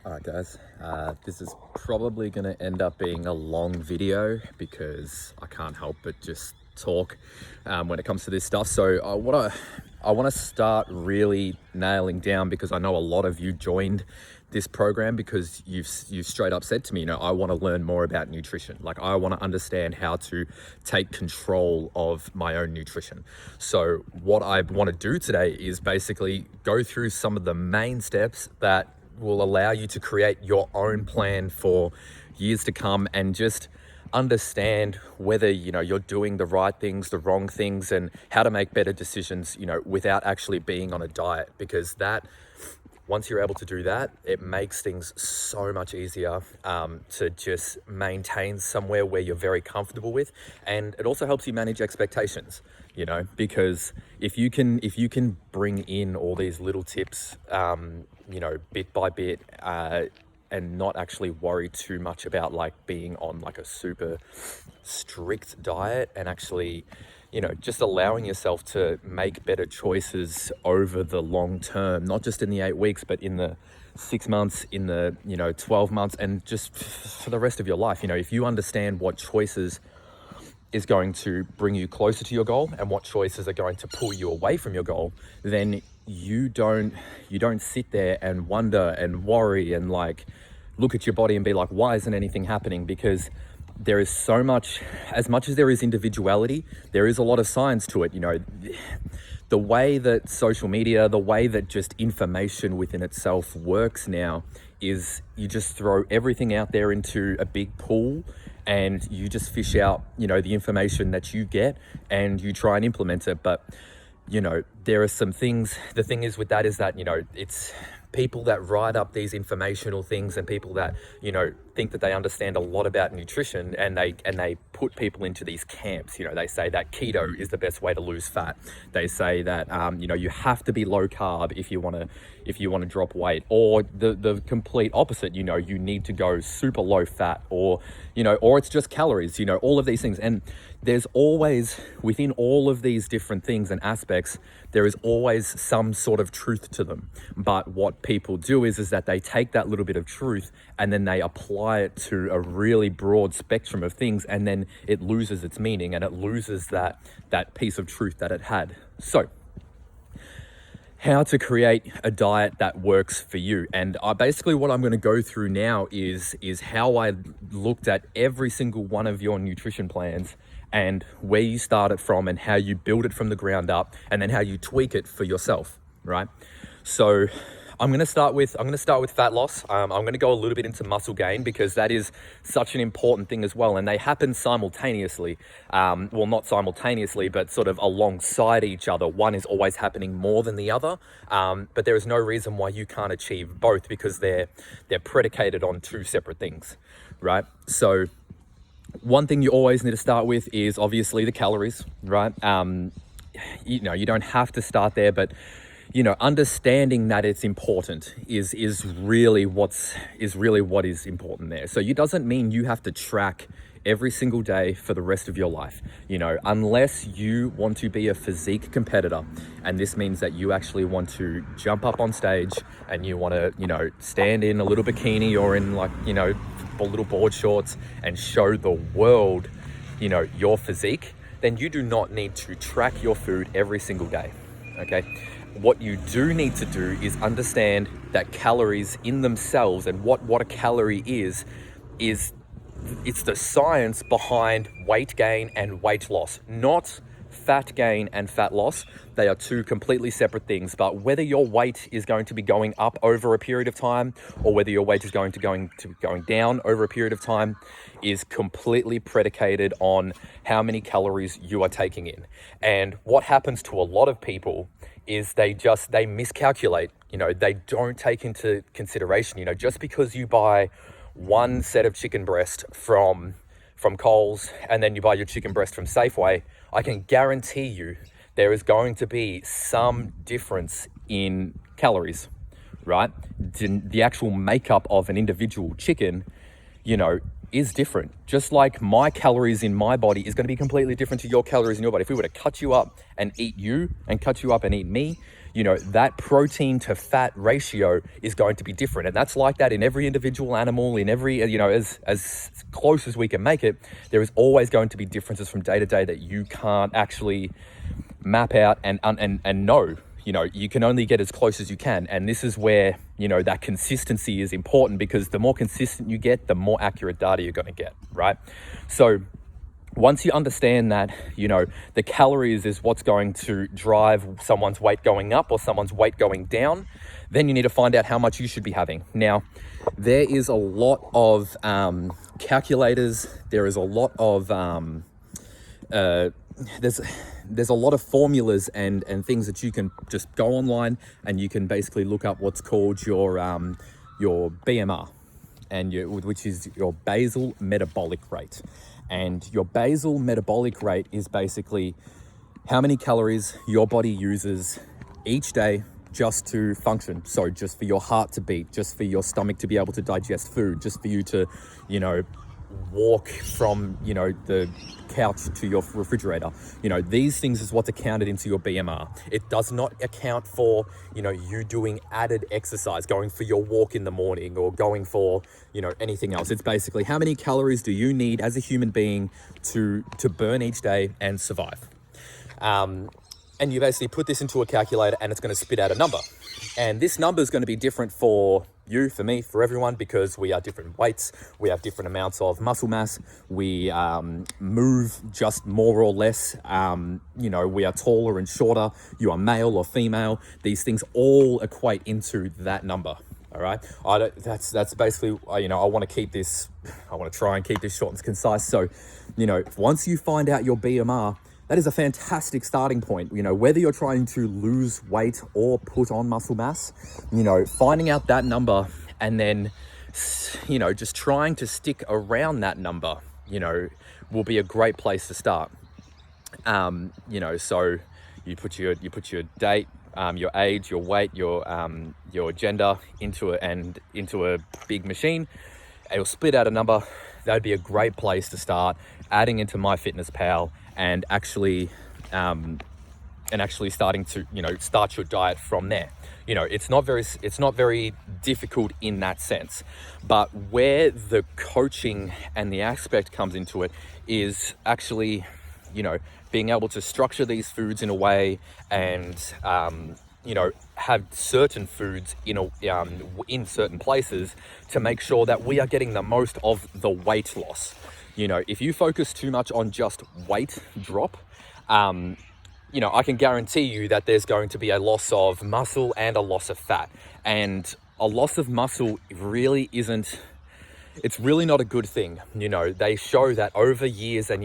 All right, guys, this is probably going to end up being a long video because I can't help but just talk when it comes to this stuff. So I want to start really nailing down, because I know a lot of you joined this program because you've straight up said to me, I want to learn more about nutrition. Like, I want to understand how to take control of my own nutrition. So what I want to do today is basically go through some of the main steps that will allow you to create your own plan for years to come, and just understand whether you're doing the right things, the wrong things, and how to make better decisions without actually being on a diet. Because that, once you're able to do that, it makes things so much easier to just maintain somewhere where you're very comfortable with. And it also helps you manage expectations, because if you can bring in all these little tips, bit by bit, and not actually worry too much about like being on like a super strict diet, and actually just allowing yourself to make better choices over the long term, not just in the 8 weeks, but in the 6 months, in the 12 months, and just for the rest of your life. If you understand what choices is going to bring you closer to your goal and what choices are going to pull you away from your goal, then you don't sit there and wonder and worry and like look at your body and be like, why isn't anything happening? Because there is so much, as much as there is individuality, there is a lot of science to it. The way that social media, the way that just information within itself works now is you just throw everything out there into a big pool, and you just fish out, the information that you get, and you try and implement it. But, there are some things, the thing is with that is that, it's people that write up these informational things, and people that, think that they understand a lot about nutrition, and they put people into these camps. They say that keto is the best way to lose fat. They say that, you have to be low carb if you want to drop weight, or the complete opposite. You need to go super low fat, or it's just calories. All of these things. And there's always, within all of these different things and aspects, there is always some sort of truth to them. But what people do is that they take that little bit of truth and then they apply it to a really broad spectrum of things, and then it loses its meaning, and it loses that piece of truth that it had. So, how to create a diet that works for you. And basically what I'm going to go through now is how I looked at every single one of your nutrition plans, and where you start it from, and how you build it from the ground up, and then how you tweak it for yourself, right? So I'm going to start with fat loss. I'm going to go a little bit into muscle gain, because that is such an important thing as well. And they happen simultaneously. Well, not simultaneously, but sort of alongside each other. One is always happening more than the other. But there is no reason why you can't achieve both, because they're predicated on two separate things, right? So one thing you always need to start with is obviously the calories, right? You don't have to start there, but understanding that it's important is really what is important there. So it doesn't mean you have to track every single day for the rest of your life, unless you want to be a physique competitor. And this means that you actually want to jump up on stage and you want to, stand in a little bikini or in little board shorts and show the world, your physique. Then you do not need to track your food every single day, okay? What you do need to do is understand that calories in themselves, and what a calorie is it's the science behind weight gain and weight loss, not fat gain and fat loss. They are two completely separate things. But whether your weight is going to be going up over a period of time, or whether your weight is going down over a period of time, is completely predicated on how many calories you are taking in. And what happens to a lot of people is they miscalculate. They don't take into consideration, just because you buy one set of chicken breast from Coles, and then you buy your chicken breast from Safeway, I can guarantee you there is going to be some difference in calories, right? The actual makeup of an individual chicken, is different. Just like my calories in my body is going to be completely different to your calories in your body. If we were to cut you up and eat you and cut you up and eat me, that protein to fat ratio is going to be different. And that's like that in every individual animal, in every, as close as we can make it. There is always going to be differences from day to day that you can't actually map out and know. You can only get as close as you can. And this is where, that consistency is important, because the more consistent you get, the more accurate data you're going to get, right? So once you understand that, the calories is what's going to drive someone's weight going up or someone's weight going down, then you need to find out how much you should be having. Now, there is a lot of calculators. There is a lot of there's a lot of formulas and things that you can just go online and you can basically look up what's called your BMR, which is your basal metabolic rate. And your basal metabolic rate is basically how many calories your body uses each day just to function. So just for your heart to beat, just for your stomach to be able to digest food, just for you to, walk from, the couch to your refrigerator. These things is what's accounted into your BMR. It does not account for, you doing added exercise, going for your walk in the morning or going for, anything else. It's basically how many calories do you need as a human being to burn each day and survive. And you basically put this into a calculator and it's going to spit out a number. And this number is going to be different for you, for me, for everyone, because we are different weights. We have different amounts of muscle mass. We move just more or less. We are taller and shorter. You are male or female. These things all equate into that number. All right. That's basically, I want to try and keep this short and concise. So, once you find out your BMR, that is a fantastic starting point. Whether you're trying to lose weight or put on muscle mass, finding out that number and then, just trying to stick around that number, will be a great place to start. So you put your date, your age, your weight, your gender into a big machine. It'll spit out a number. That'd be a great place to start adding into MyFitnessPal and actually starting to start your diet from there. It's not very difficult in that sense, but where the coaching and the aspect comes into it is actually being able to structure these foods in a way and have certain foods in certain places to make sure that we are getting the most of the weight loss. If you focus too much on just weight drop, I can guarantee you that there's going to be a loss of muscle and a loss of fat. And a loss of muscle really it's really not a good thing. They show that over years, and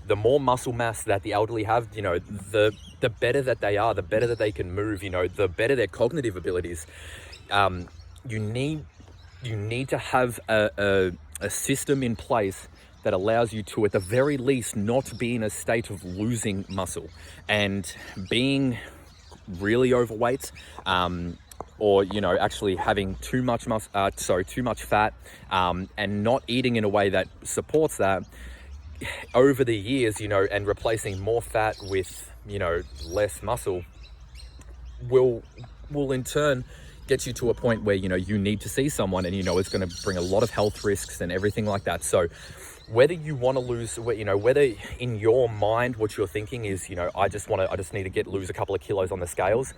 the more muscle mass that the elderly have, the better that they are, the better that they can move, the better their cognitive abilities. You need to have a system in place that allows you to, at the very least, not be in a state of losing muscle. And being really overweight, or actually having too much fat, and not eating in a way that supports that over the years, and replacing more fat with less muscle will in turn get you to a point where you need to see someone, and it's going to bring a lot of health risks and everything like that. So whether you want to lose, whether in your mind what you're thinking is, I just need to lose a couple of kilos on the scales,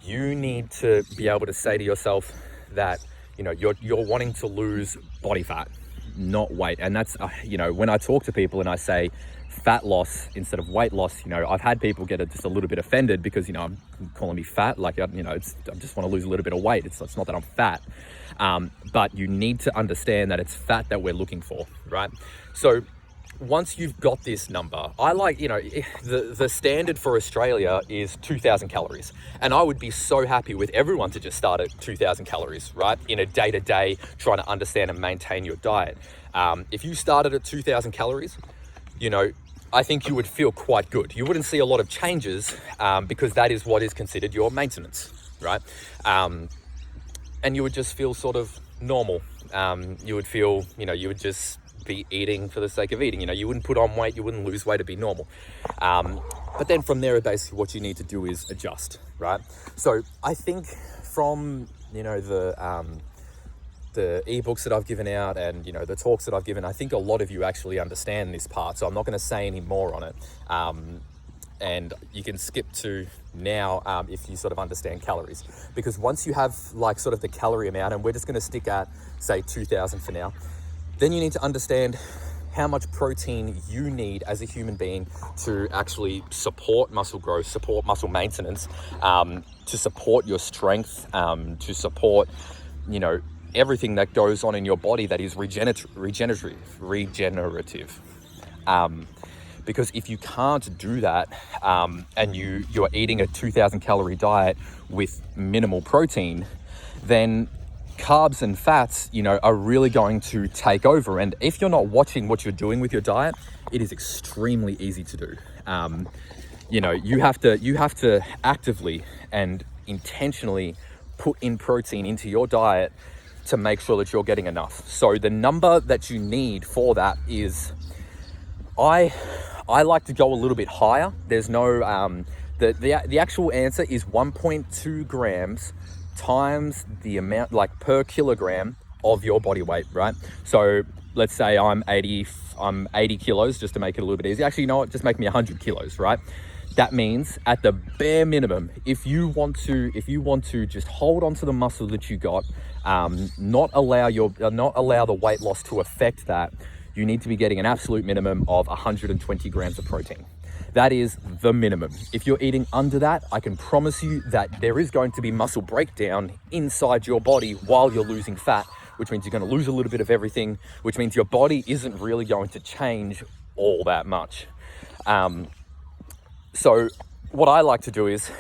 you need to be able to say to yourself that, you're wanting to lose body fat, not weight. And that's, when I talk to people and I say fat loss instead of weight loss, I've had people get just a little bit offended because, I'm calling me fat. Like, I just want to lose a little bit of weight. It's not that I'm fat. But you need to understand that it's fat that we're looking for, right? So once you've got this number, I like, the standard for Australia is 2,000 calories. And I would be so happy with everyone to just start at 2,000 calories, right? In a day-to-day, trying to understand and maintain your diet. If you started at 2,000 calories, I think you would feel quite good. You wouldn't see a lot of changes because that is what is considered your maintenance, right? And you would just feel sort of normal. You would feel, you would just be eating for the sake of eating. You know, you wouldn't put on weight, you wouldn't lose weight, it'd be normal. But then from there, basically what you need to do is adjust, right? So I think from, you know, the ebooks that I've given out and, you know, the talks that I've given, I think a lot of you actually understand this part. So I'm not going to say any more on it. And you can skip to now if you sort of understand calories, because once you have like sort of the calorie amount, and we're just going to stick at say 2000 for now, then you need to understand how much protein you need as a human being to actually support muscle growth, support muscle maintenance, to support your strength, to support, you know, everything that goes on in your body that is regenerative. Because if you can't do that, and you're eating a 2000 calorie diet with minimal protein, then carbs and fats, you know, are really going to take over. And if you're not watching what you're doing with your diet, it is extremely easy to do. You know, you have to actively and intentionally put in protein into your diet to make sure that you're getting enough. So the number that you need for that is, I like to go a little bit higher. There's no, the actual answer is 1.2 grams times the amount, like per kilogram of your body weight, right? So let's say I'm 80 kilos, just to make it a little bit easy. Actually, you know what? Just make me 100 kilos, right? That means at the bare minimum, if you want to just hold on to the muscle that you got, not allow the weight loss to affect that, you need to be getting an absolute minimum of 120 grams of protein. That is the minimum. If you're eating under that, I can promise you that there is going to be muscle breakdown inside your body while you're losing fat, which means you're going to lose a little bit of everything, which means your body isn't really going to change all that much. So what I like to do is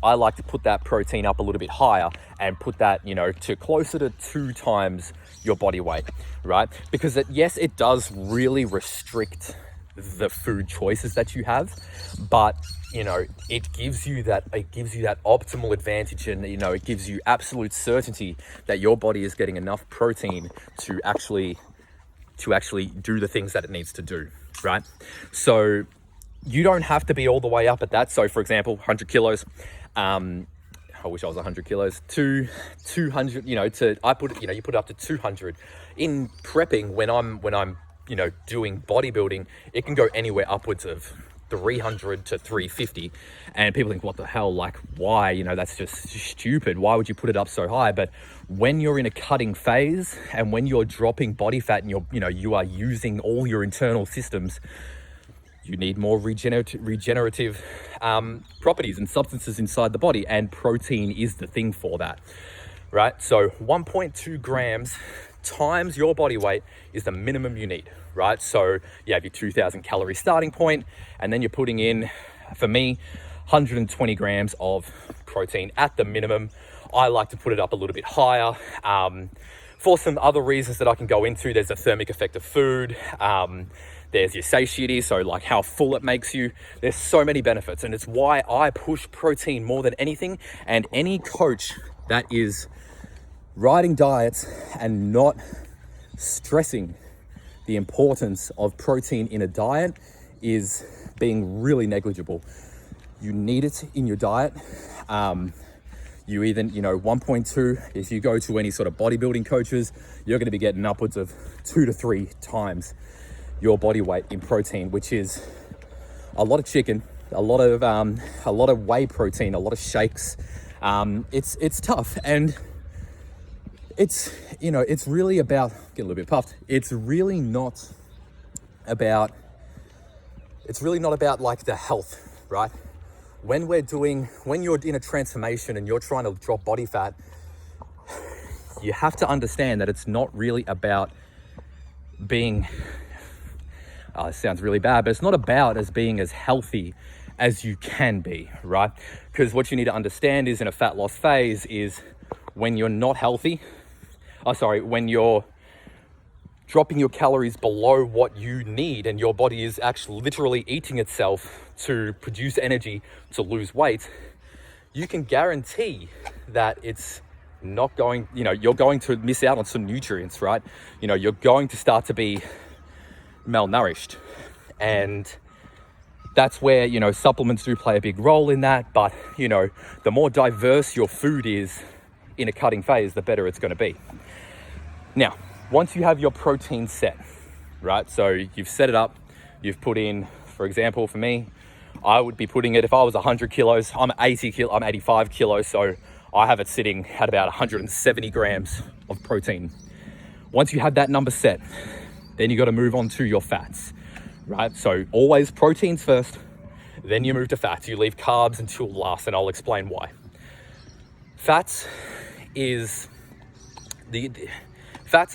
I like to put that protein up a little bit higher and put that, you know, to closer to 2 times your body weight, right? Because yes, it does really restrict the food choices that you have, but you know, it gives you that optimal advantage, and you know, it gives you absolute certainty that your body is getting enough protein to actually do the things that it needs to do, right? So you don't have to be all the way up at that. So for example, 100 kilos, I wish I was 100 kilos, to 200, you know, you put it up to 200. In prepping, when I'm, you know, doing bodybuilding, it can go anywhere upwards of 300 to 350. And people think, what the hell, like, why? You know, that's just stupid. Why would you put it up so high? But when you're in a cutting phase and when you're dropping body fat and you are using all your internal systems, you need more regenerative properties and substances inside the body, and protein is the thing for that, right? So 1.2 grams times your body weight is the minimum you need, right? So you have your 2000 calorie starting point, and then you're putting in, for me, 120 grams of protein at the minimum. I like to put it up a little bit higher for some other reasons that I can go into. There's a thermic effect of food. There's your satiety, so like how full it makes you. There's so many benefits, and it's why I push protein more than anything. And any coach that is writing diets and not stressing the importance of protein in a diet is being really negligible. You need it in your diet. You either, 1.2, if you go to any sort of bodybuilding coaches, you're going to be getting upwards of 2 to 3 times your body weight in protein, which is a lot of chicken, a lot of whey protein, a lot of shakes. It's tough, and it's really about getting a little bit puffed. It's really not about like the health, right? When you're in a transformation and you're trying to drop body fat, you have to understand that it's not really about being, it sounds really bad, but it's not about being as healthy as you can be, right? Because what you need to understand is, in a fat loss phase, is when you're not healthy, when you're dropping your calories below what you need and your body is actually literally eating itself to produce energy to lose weight, you can guarantee that it's not going, you're going to miss out on some nutrients, right? You're going to start to be malnourished. And that's where, supplements do play a big role in that. But, the more diverse your food is in a cutting phase, the better it's going to be. Now, once you have your protein set, right? So you've set it up, you've put in, for example, for me, I would be putting it, if I was 100 kilos, I'm 85 kilos. So I have it sitting at about 170 grams of protein. Once you have that number set, then you got to move on to your fats, right? So always proteins first, then you move to fats. You leave carbs until last, and I'll explain why. Fats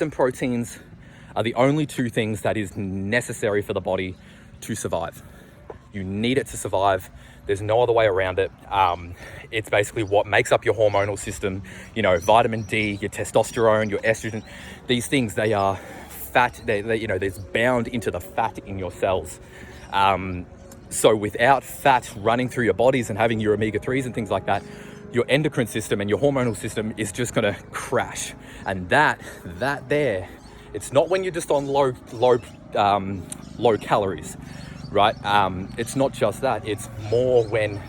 and proteins are the only two things that is necessary for the body to survive. You need it to survive. There's no other way around it. It's basically what makes up your hormonal system. Vitamin D, your testosterone, your estrogen, these things, they are fat. They're bound into the fat in your cells. So without fat running through your bodies and having your omega-3s and things like that, your endocrine system and your hormonal system is just going to crash. And that there, it's not when you're just on low calories, right? It's not just that. It's more when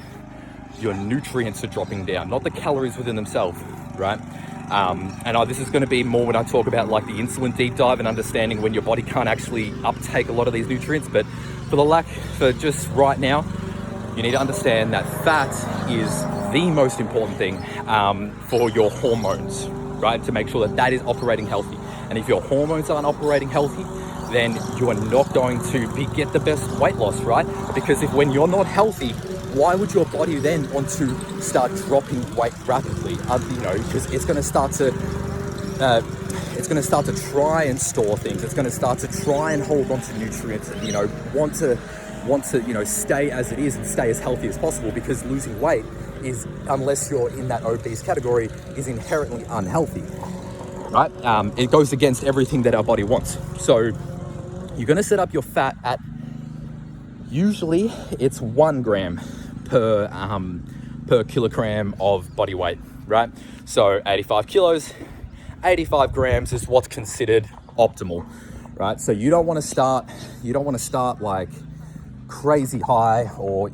your nutrients are dropping down, not the calories within themselves, right? This is going to be more when I talk about like the insulin deep dive and understanding when your body can't actually uptake a lot of these nutrients. But for just right now, you need to understand that fat is the most important thing for your hormones, right? To make sure that is operating healthy. And if your hormones aren't operating healthy, then you are not going to get the best weight loss, right? Because when you're not healthy, why would your body then want to start dropping weight rapidly? Because it's going to start to try and store things. It's going to start to try and hold on to nutrients and, want to stay as it is and stay as healthy as possible, because losing weight is, unless you're in that obese category, is inherently unhealthy, right? It goes against everything that our body wants. So you're going to set up your fat at, usually it's 1 gram per kilogram of body weight, right? So 85 kilos, 85 grams is what's considered optimal, right? So you don't want to start like crazy high or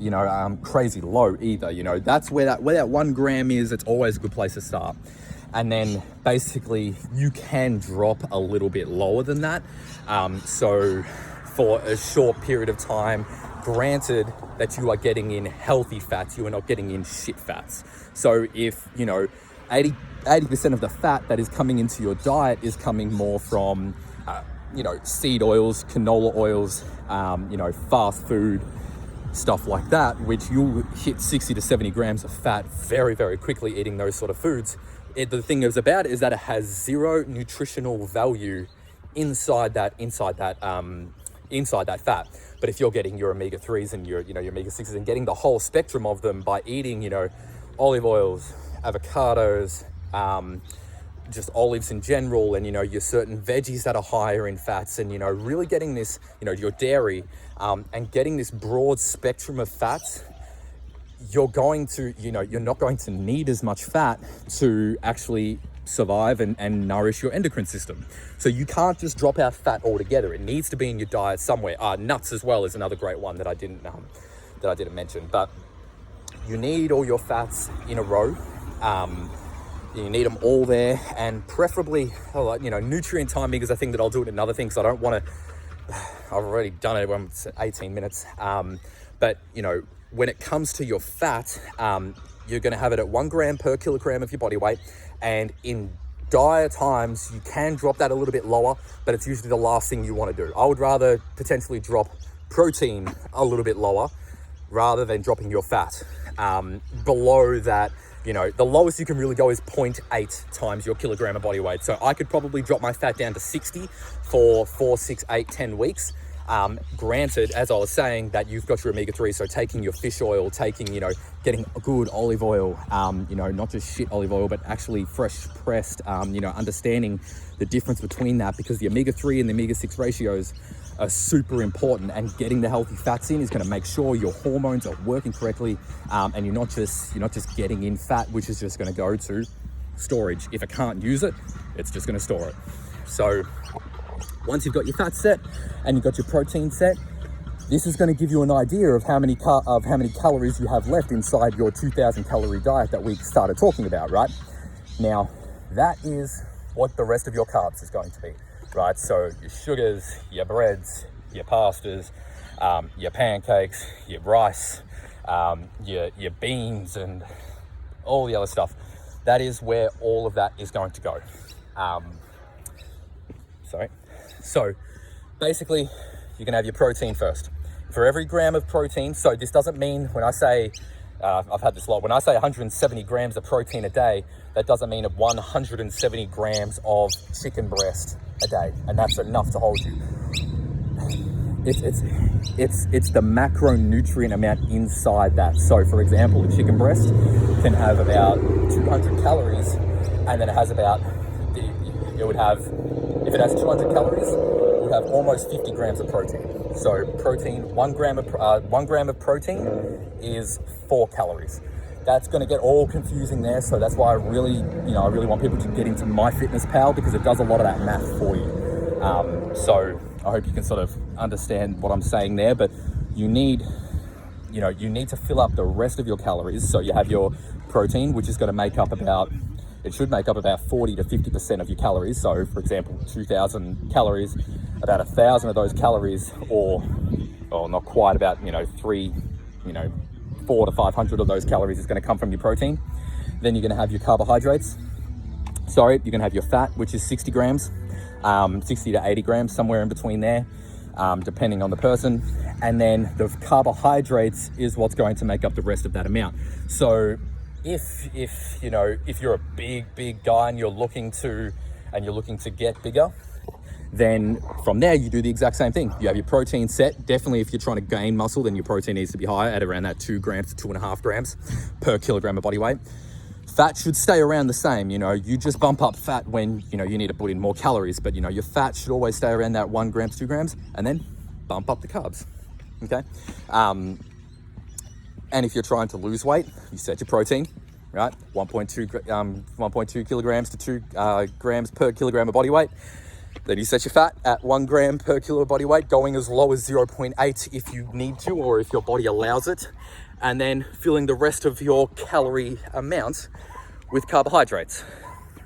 crazy low either. That's where that 1 gram is. It's always a good place to start. And then basically you can drop a little bit lower than that. So for a short period of time, granted that you are getting in healthy fats, you are not getting in shit fats. So if 80% of the fat that is coming into your diet is coming more from seed oils, canola oils, fast food, stuff like that, which you'll hit 60 to 70 grams of fat very, very quickly eating those sort of foods. The thing is about it is that it has zero nutritional value inside that fat. But if you're getting your omega-3s and your omega-6s and getting the whole spectrum of them by eating, olive oils, avocados, just olives in general, and your certain veggies that are higher in fats, and really getting this, your dairy, and getting this broad spectrum of fats, you're not going to need as much fat to actually survive and nourish your endocrine system. So you can't just drop out fat altogether. It needs to be in your diet somewhere. Nuts as well is another great one that I didn't mention. But you need all your fats in a row. You need them all there, and preferably, nutrient timing is a thing that I'll do in another thing, because I don't want to. I've already done it when it's 18 minutes. But when it comes to your fat, you're going to have it at 1 gram per kilogram of your body weight. And in dire times, you can drop that a little bit lower, but it's usually the last thing you want to do. I would rather potentially drop protein a little bit lower rather than dropping your fat below that. The lowest you can really go is 0.8 times your kilogram of body weight. So I could probably drop my fat down to 60 for 4, 6, 8, 10 weeks. Granted, as I was saying, that you've got your omega-3, so taking your fish oil, getting a good olive oil, not just shit olive oil, but actually fresh pressed, understanding the difference between that, because the omega-3 and the omega-6 ratios are super important, and getting the healthy fats in is going to make sure your hormones are working correctly, and you're not just getting in fat, which is just going to go to storage. If it can't use it, it's just going to store it. So once you've got your fat set and you've got your protein set, this is going to give you an idea of how many calories you have left inside your 2,000 calorie diet that we started talking about, right? Now, that is what the rest of your carbs is going to be, right? So your sugars, your breads, your pastas, your pancakes, your rice, your beans, and all the other stuff. That is where all of that is going to go. So basically, you're gonna have your protein first. For every gram of protein, so this doesn't mean when I say, I've had this a lot, when I say 170 grams of protein a day, that doesn't mean 170 grams of chicken breast a day, and that's enough to hold you. It's the macronutrient amount inside that. So for example, a chicken breast can have about 200 calories, and then it has about, if it has 200 calories, it would have almost 50 grams of protein. So protein, 1 gram of protein is 4 calories. That's going to get all confusing there. So that's why I really want people to get into MyFitnessPal, because it does a lot of that math for you. So I hope you can sort of understand what I'm saying there, but you need to fill up the rest of your calories. So you have your protein, which is going to make up about, it should make up about 40 to 50% of your calories. So for example, 2,000 calories, about 1,000 of those calories, or not quite, about 400 to 500 of those calories is going to come from your protein. Then you're going to have your carbohydrates. You're going to have your fat, which is 60 grams, 60 to 80 grams, somewhere in between there, depending on the person. And then the carbohydrates is what's going to make up the rest of that amount. So if you're a big guy and you're looking to get bigger, then from there you do the exact same thing. You have your protein set. Definitely if you're trying to gain muscle, then your protein needs to be higher at around that 2 grams to 2.5 grams per kilogram of body weight. Fat should stay around the same. You just bump up fat when you need to put in more calories, but your fat should always stay around that 1 gram to 2 grams, and then bump up the carbs. Okay. And if you're trying to lose weight, you set your protein, right? 1.2 kilograms to 2 grams per kilogram of body weight. Then you set your fat at 1 gram per kilo of body weight, going as low as 0.8 if you need to, or if your body allows it. And then filling the rest of your calorie amount with carbohydrates,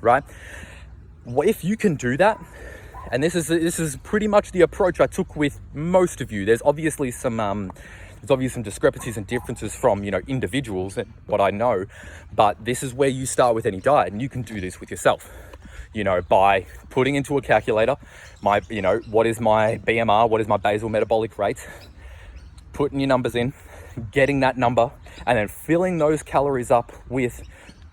right? If you can do that, and this is pretty much the approach I took with most of you. There's obviously some discrepancies and differences from individuals, and what I know, but this is where you start with any diet, and you can do this with yourself. By putting into a calculator, what is my BMR, what is my basal metabolic rate, putting your numbers in, getting that number, and then filling those calories up with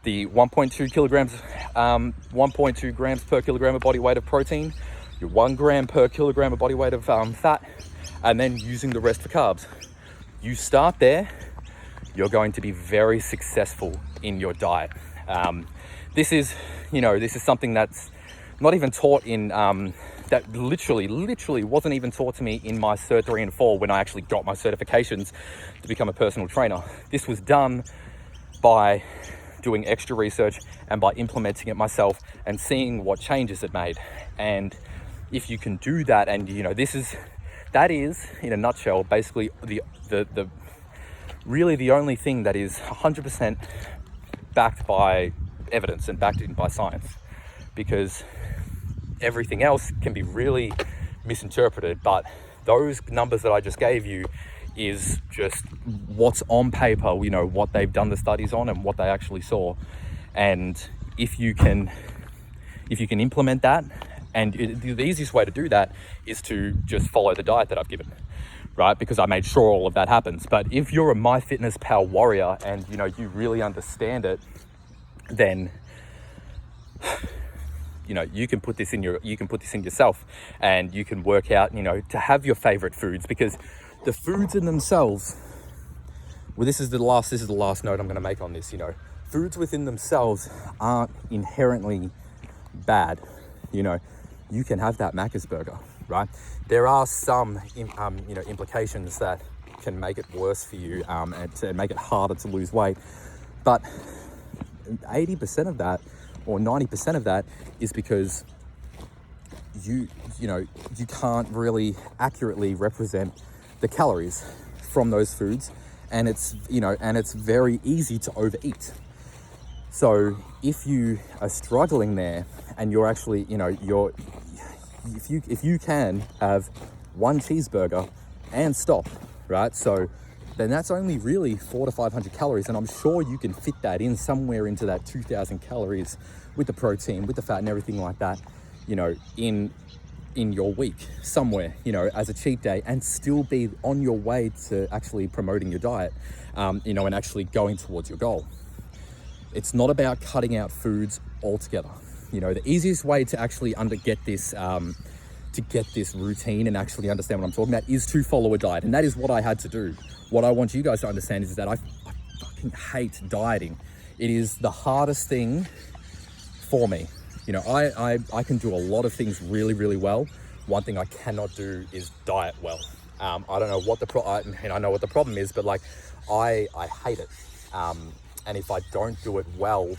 the 1.2 grams per kilogram of body weight of protein, your 1 gram per kilogram of body weight of fat, and then using the rest for carbs. You start there, you're going to be very successful in your diet. This is something that's not even taught in, that literally wasn't even taught to me in my Cert 3 and 4 when I actually got my certifications to become a personal trainer. This was done by doing extra research and by implementing it myself and seeing what changes it made. And if you can do that, and that is in a nutshell basically the only thing that is 100% backed by evidence and backed in by science, because everything else can be really misinterpreted. But those numbers that I just gave you is just what's on paper, what they've done the studies on and what they actually saw. And if you can implement that, and the easiest way to do that is to just follow the diet that I've given, right? Because I made sure all of that happens. But if you're a MyFitnessPal warrior and you really understand it, then you can put this in yourself, and you can work out to have your favorite foods, because the foods in themselves, well, this is the last note I'm going to make on this. Foods within themselves aren't inherently bad. You can have that Macca's burger, right? There are some implications that can make it worse for you, and to make it harder to lose weight, but 80% of that or 90% of that is because you can't really accurately represent the calories from those foods, and it's very easy to overeat. So if you are struggling there and you're actually, if you can have one cheeseburger and stop, right? So then that's only really 400 to 500 calories. And I'm sure you can fit that in somewhere into that 2,000 calories with the protein, with the fat and everything like that, in your week somewhere, as a cheat day, and still be on your way to actually promoting your diet, and actually going towards your goal. It's not about cutting out foods altogether. The easiest way to actually get this routine and actually understand what I'm talking about is to follow a diet. And that is what I had to do. What I want you guys to understand is that I fucking hate dieting. It is the hardest thing for me. I can do a lot of things really, really well. One thing I cannot do is diet well. I don't know what I know what the problem is, but I hate it. And if I don't do it well,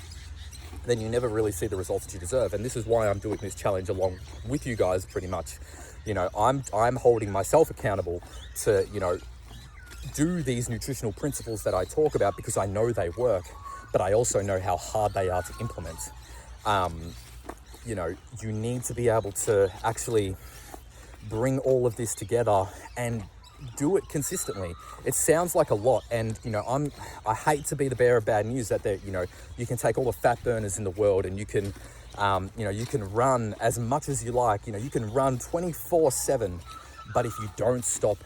then you never really see the results that you deserve. And this is why I'm doing this challenge along with you guys pretty much. I'm holding myself accountable to, do these nutritional principles that I talk about, because I know they work, but I also know how hard they are to implement. You need to be able to actually bring all of this together and do it consistently. It sounds like a lot, and I hate to be the bearer of bad news that you can take all the fat burners in the world and you can you can run as much as you like, you can run 24/7, but if you don't stop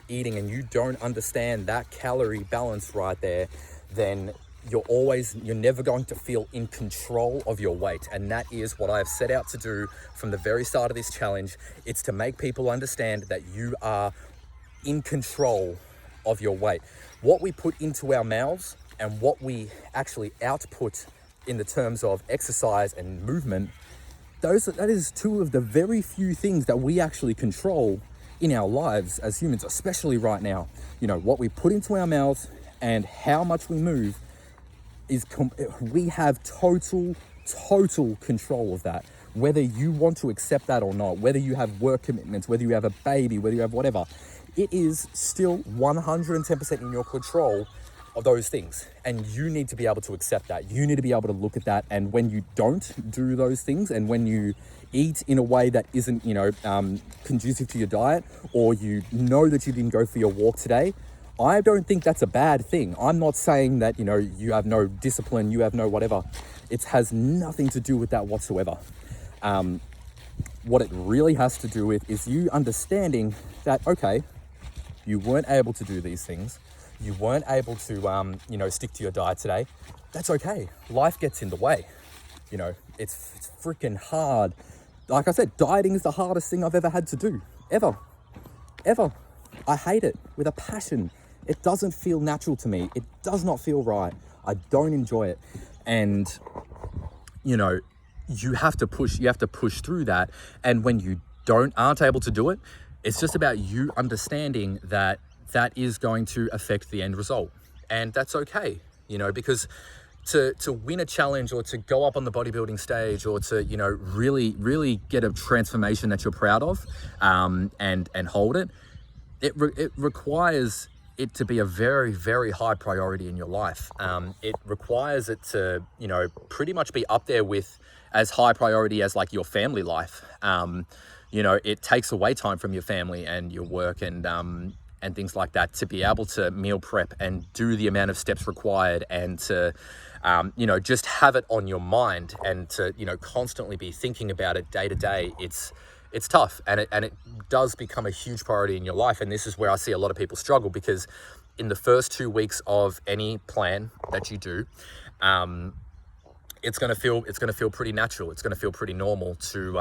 eating and you don't understand that calorie balance right there, then you're never going to feel in control of your weight. And that is what I have set out to do from the very start of this challenge. It's to make people understand that you are in control of your weight. What we put into our mouths and what we actually output in the terms of exercise and movement, that is two of the very few things that we actually control in our lives as humans, especially right now. What we put into our mouths and how much we move we have total control of that, whether you want to accept that or not, whether you have work commitments, whether you have a baby, whether you have whatever. It is still 110% in your control of those things. And you need to be able to accept that. You need to be able to look at that. And when you don't do those things, and when you eat in a way that isn't, conducive to your diet, or that you didn't go for your walk today, I don't think that's a bad thing. I'm not saying that, you have no discipline, you have no whatever. It has nothing to do with that whatsoever. What it really has to do with is you understanding that, okay, you weren't able to do these things. You weren't able to, stick to your diet today. That's okay. Life gets in the way. It's freaking hard. Like I said, dieting is the hardest thing I've ever had to do. Ever. I hate it with a passion. It doesn't feel natural to me. It does not feel right. I don't enjoy it. And, you have to push through that. And when you aren't able to do it, it's just about you understanding that is going to affect the end result. And that's okay, because to win a challenge, or to go up on the bodybuilding stage, or to, really get a transformation that you're proud of, and hold it, it requires it to be a very, very high priority in your life. It requires it to, pretty much be up there with as high priority as your family life. It takes away time from your family and your work and things like that, to be able to meal prep and do the amount of steps required, and to, just have it on your mind, and to, constantly be thinking about it day to day. It's tough, and it does become a huge priority in your life. And this is where I see a lot of people struggle, because in the first 2 weeks of any plan that you do, it's gonna feel pretty natural. It's gonna feel pretty normal to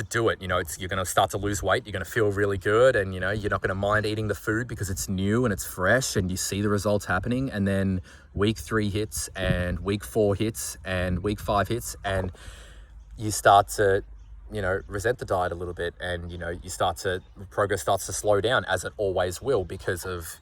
do it. You're gonna start to lose weight. You're gonna feel really good, and you're not gonna mind eating the food because it's new and it's fresh, and you see the results happening. And then week 3 hits, and week 4 hits, and week 5 hits, and you start to resent the diet a little bit, and progress starts to slow down, as it always will, because of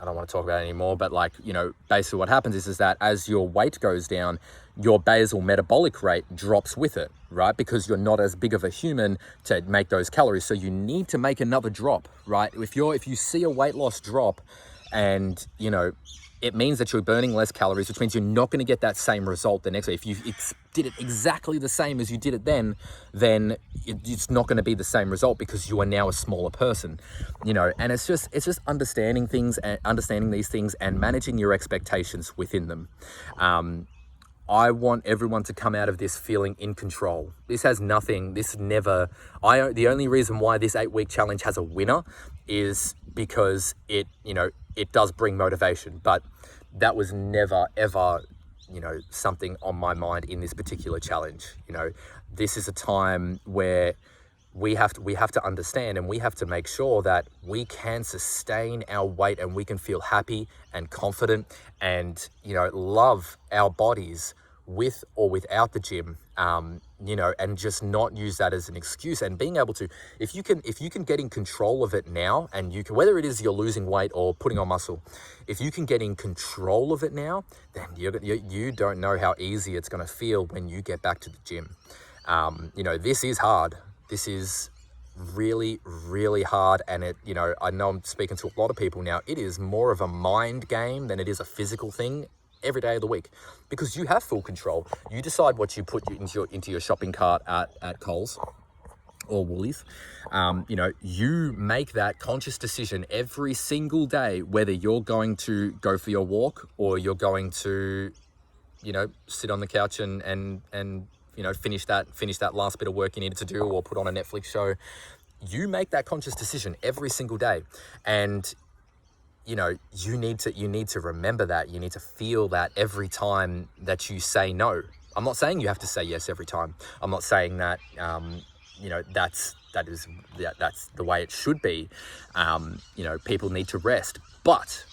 I don't want to talk about it anymore, but like, you know, basically what happens is that as your weight goes down, your basal metabolic rate drops with it, right? Because you're not as big of a human to make those calories. So you need to make another drop, right? If you see a weight loss drop and, you know, it means that you're burning less calories, which means you're not going to get that same result the next day. If you did it exactly the same as you did it then it's not going to be the same result because you are now a smaller person, you know. And it's just understanding things and understanding these things and managing your expectations within them. I want everyone to come out of this feeling in control. The only reason why this 8-week challenge has a winner is because it does bring motivation, but that was never, ever, you know, something on my mind in this particular challenge. You know, this is a time where we have to understand, and we have to make sure that we can sustain our weight and we can feel happy and confident and, you know, love our bodies with or without the gym, you know, and just not use that as an excuse. And being able to, if you can get in control of it now, and you can, whether it is you're losing weight or putting on muscle, if you can get in control of it now, then you don't know how easy it's going to feel when you get back to the gym. You know, this is hard. This is really, really hard. And it, you know, I know I'm speaking to a lot of people now. It is more of a mind game than it is a physical thing every day of the week, because you have full control. You decide what you put into your shopping cart at Coles or Woolies. You know, you make that conscious decision every single day, whether you're going to go for your walk or you're going to, you know, sit on the couch and you know, finish that last bit of work you needed to do, or put on a Netflix show. You make that conscious decision every single day. And you know, you need to remember that. You need to feel that every time that you say no. I'm not saying you have to say yes every time. I'm not saying that, you know, that's the way it should be. You know, people need to rest. But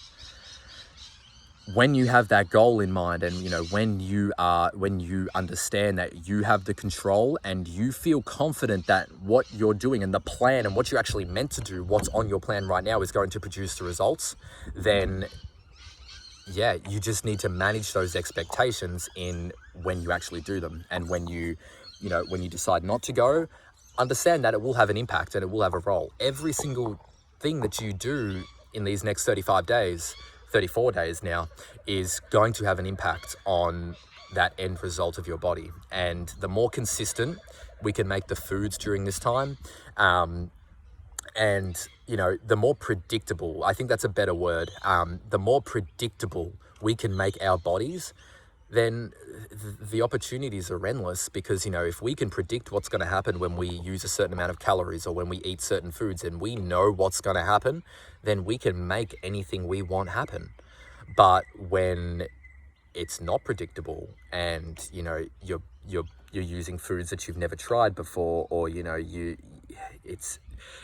when you have that goal in mind, and, you know, when you understand that you have the control and you feel confident that what you're doing and the plan and what you're actually meant to do, what's on your plan right now, is going to produce the results, then yeah, you just need to manage those expectations in when you actually do them. And when you decide not to go, understand that it will have an impact and it will have a role. Every single thing that you do in these next 34 days now, is going to have an impact on that end result of your body. And the more consistent we can make the foods during this time, and, you know, the more predictable, I think that's a better word, the more predictable we can make our bodies, then the opportunities are endless. Because, you know, if we can predict what's going to happen when we use a certain amount of calories or when we eat certain foods, and we know what's going to happen, then we can make anything we want happen. But when it's not predictable, and, you know, you're using foods that you've never tried before, or, you know,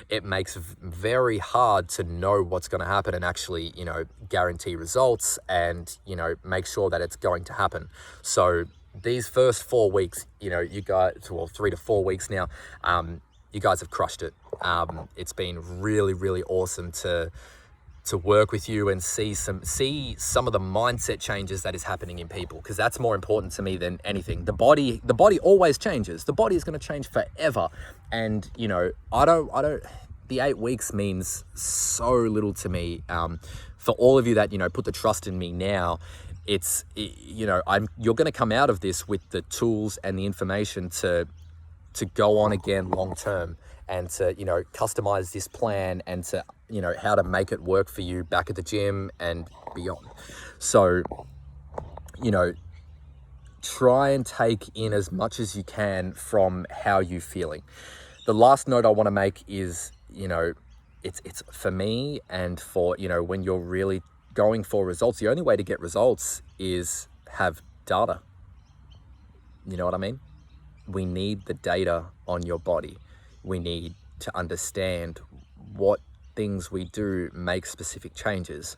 it makes very hard to know what's going to happen and actually, you know, guarantee results and, you know, make sure that it's going to happen. So these first 4 weeks, you know, you guys, well, 3 to 4 weeks now, you guys have crushed it. It's been really, really awesome to work with you and see some of the mindset changes that is happening in people, because that's more important to me than anything. The body always changes. The body is going to change forever. And, you know, the 8 weeks means so little to me. For all of you that, you know, put the trust in me now, you're going to come out of this with the tools and the information to go on again long term, and to, you know, customize this plan, and to, you know, how to make it work for you back at the gym and beyond. So, you know, try and take in as much as you can from how you're feeling. The last note I want to make is, you know, it's for me, and for, you know, when you're really going for results, the only way to get results is have data. You know what I mean? We need the data on your body. We need to understand what things we do make specific changes,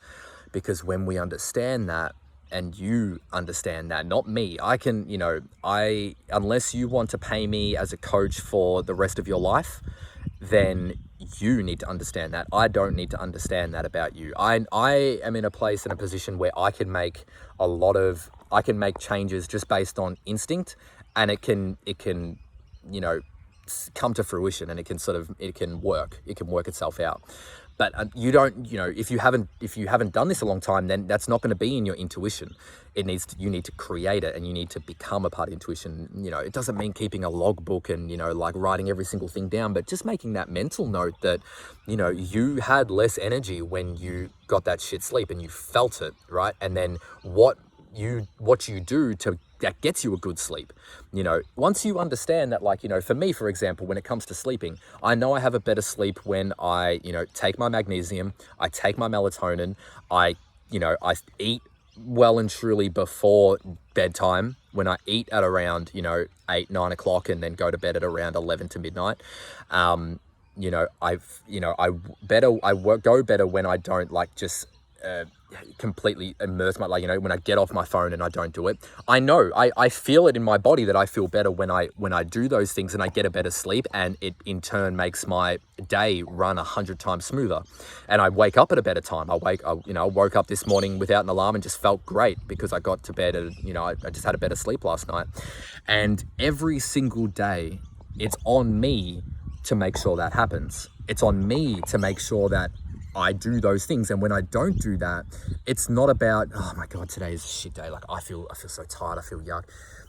because when we understand that, and you understand that, not me, I can, you know, unless you want to pay me as a coach for the rest of your life, then you need to understand that. I don't need to understand that about you. I am in a place, in a position where I can make changes just based on instinct, and it can, you know, come to fruition, and it can work itself out. But you don't, you know, if you haven't done this a long time, then that's not going to be in your intuition. You need to create it, and you need to become a part of intuition. You know, it doesn't mean keeping a logbook and, you know, like writing every single thing down, but just making that mental note that, you know, you had less energy when you got that shit sleep and you felt it, right? And then what you do that gets you a good sleep. You know, once you understand that, like, you know, for me, for example, when it comes to sleeping, I know I have a better sleep when I, you know, take my magnesium, I take my melatonin, I eat well and truly before bedtime, when I eat at around, you know, 8-9 o'clock, and then go to bed at around 11 to midnight. You know, go better when I don't, like, just completely immerse like, you know, when I get off my phone and I don't do it. I know, I feel it in my body that I feel better when I do those things, and I get a better sleep, and it in turn makes my day run 100 times smoother, and I wake up at a better time. I woke up this morning without an alarm and just felt great because I got to bed and, you know, I just had a better sleep last night. And every single day it's on me to make sure that happens. It's on me to make sure that I do those things. And when I don't do that, it's not about, oh my God, today is a shit day. Like, I feel so tired. I feel yuck.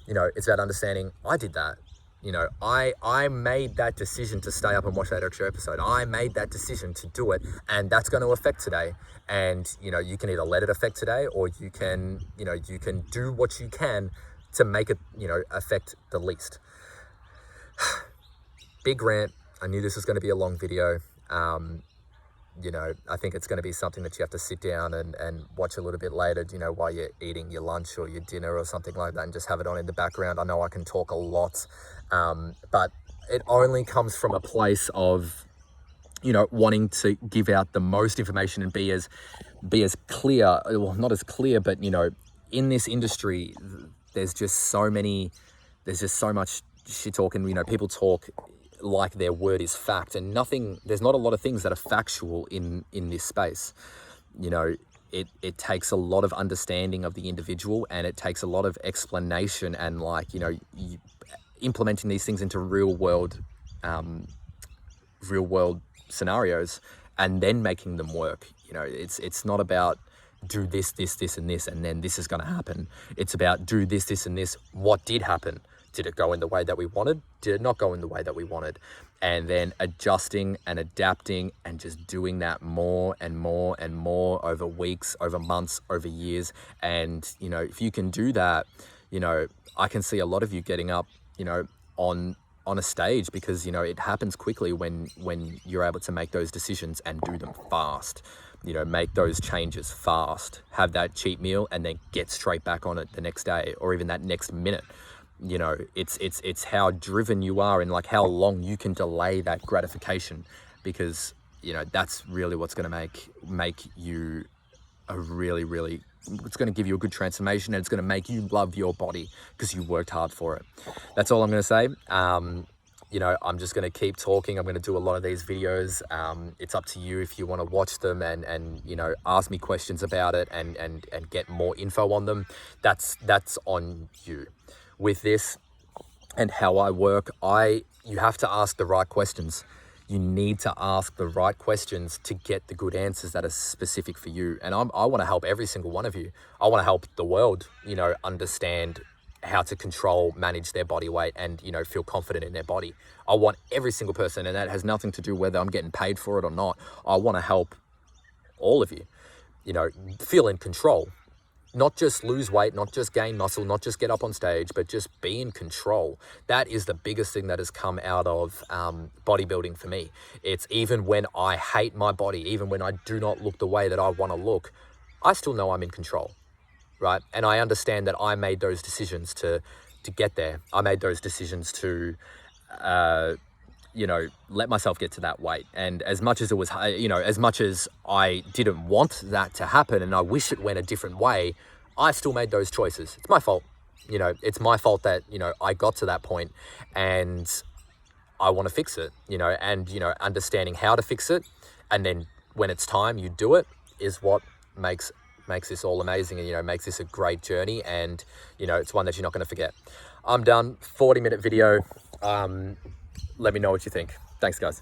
You know, it's about understanding I did that. You know, I made that decision to stay up and watch that extra episode. I made that decision to do it, and that's going to affect today. And, you know, you can either let it affect today, or you can do what you can to make it, you know, affect the least. Big rant. I knew this was going to be a long video. You know, I think it's going to be something that you have to sit down and watch a little bit later, you know, while you're eating your lunch or your dinner or something like that, and just have it on in the background. I know I can talk a lot, but it only comes from a place of, you know, wanting to give out the most information and be as clear, well, not as clear, but, you know, in this industry, there's just so much shit talking. You know, people talk like their word is fact, and there's not a lot of things that are factual in this space. You know, it takes a lot of understanding of the individual, and it takes a lot of explanation and, like, you know, implementing these things into real world scenarios, and then making them work. You know, it's not about do this, and this, and then this is going to happen. It's about do this, and this. What did happen? Did it go in the way that we wanted? Did it not go in the way that we wanted? And then adjusting and adapting and just doing that more and more and more over weeks, over months, over years. And, you know, if you can do that, you know, I can see a lot of you getting up, you know, on a stage, because, you know, it happens quickly when you're able to make those decisions and do them fast. You know, make those changes fast, have that cheat meal, and then get straight back on it the next day, or even that next minute. You know, it's how driven you are, and, like, how long you can delay that gratification, because, you know, that's really what's going to make you it's going to give you a good transformation, and it's going to make you love your body because you worked hard for it. That's all I'm going to say. You know, I'm just going to keep talking. I'm going to do a lot of these videos. It's up to you if you want to watch them and you know, ask me questions about it and get more info on them. That's on you. With this and how I work, you have to ask the right questions. You need to ask the right questions to get the good answers that are specific for you. And I want to help every single one of you. I want to help the world, you know, understand how to control, manage their body weight, and, you know, feel confident in their body. I want every single person, and that has nothing to do whether I'm getting paid for it or not. I want to help all of you, you know, feel in control. Not just lose weight, not just gain muscle, not just get up on stage, but just be in control. That is the biggest thing that has come out of bodybuilding for me. It's even when I hate my body, even when I do not look the way that I want to look, I still know I'm in control, right? And I understand that I made those decisions to get there. I made those decisions to, you know, let myself get to that weight. And as much as it was, you know, as much as I didn't want that to happen and I wish it went a different way, I still made those choices. It's my fault. You know, it's my fault that, you know, I got to that point. And I want to fix it, you know, and, you know, understanding how to fix it. And then when it's time, you do it, is what makes this all amazing, and, you know, makes this a great journey. And, you know, it's one that you're not going to forget. I'm done. 40-minute video. Let me know what you think. Thanks, guys.